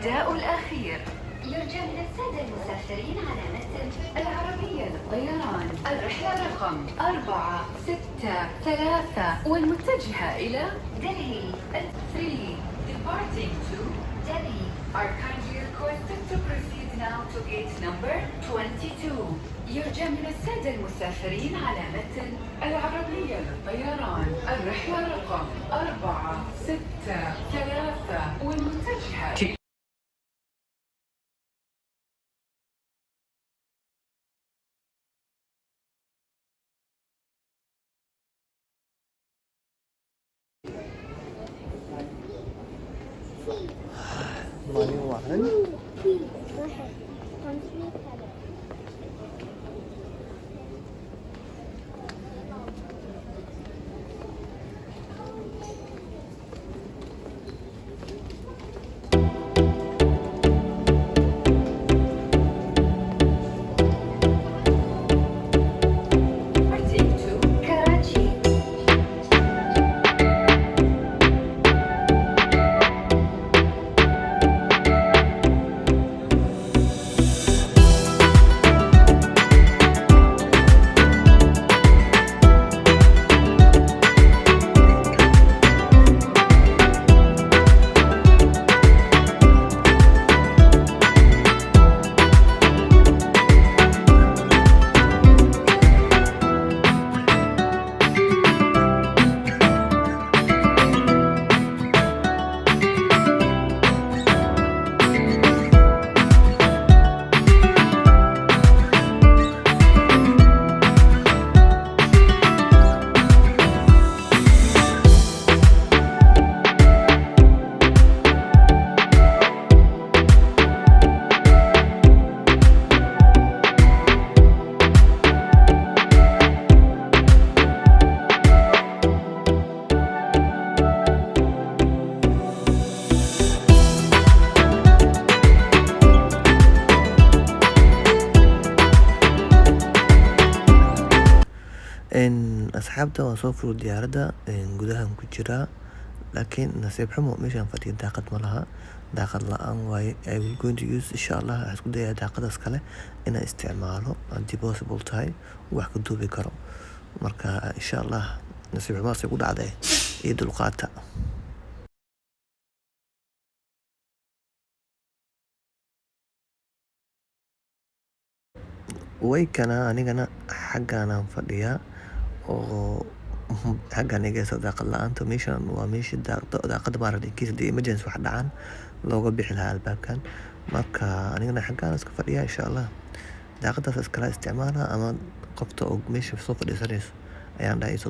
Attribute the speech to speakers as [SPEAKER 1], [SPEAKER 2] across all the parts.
[SPEAKER 1] النداء الأخير.
[SPEAKER 2] يرجى من السادة المسافرين على متن
[SPEAKER 1] العربية للطيران الرحلة رقم 463 والمتجهة إلى
[SPEAKER 2] دلهي
[SPEAKER 1] 3 departing to
[SPEAKER 2] دلهي.
[SPEAKER 1] are kindly requested to proceed now to gate number 22. يرجى من السادة المسافرين على متن العربية للطيران الرحلة رقم 463 والمتجهة
[SPEAKER 3] Mali wacan.
[SPEAKER 1] departing to
[SPEAKER 2] كراتشي.
[SPEAKER 3] asxaabta waan soo furo diyarada gudahan ku jiraa laakiin nasiib xumo meeshaan fadhiyo daaqad ma laha daaqad la-aan waaye I will going to use insha Allah waxaan isku dayaa daaqadaas kale inaan isticmaalo haddii possible tahay wax ka duubi karo marka insha Allah nasiib xumaasay ku dhacday iyo dulqaata way kana anigana xaggaanaan fadhiyaa oo xaggaan eegaysa daaqad la-aanta meeshan waa meeshii daaqada maaragtay in case haddii emergency wax dhacaan looga bixi lahaa albaabkan marka anigana xaggaan iska fadhiyaa insha Allah daaqadaas iskala isticmaala ama qofta oo meesha soo fadhiisanayso ayaan dhahay iso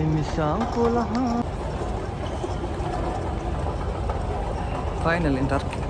[SPEAKER 3] imisaan ku lahaa. Finally inta arkay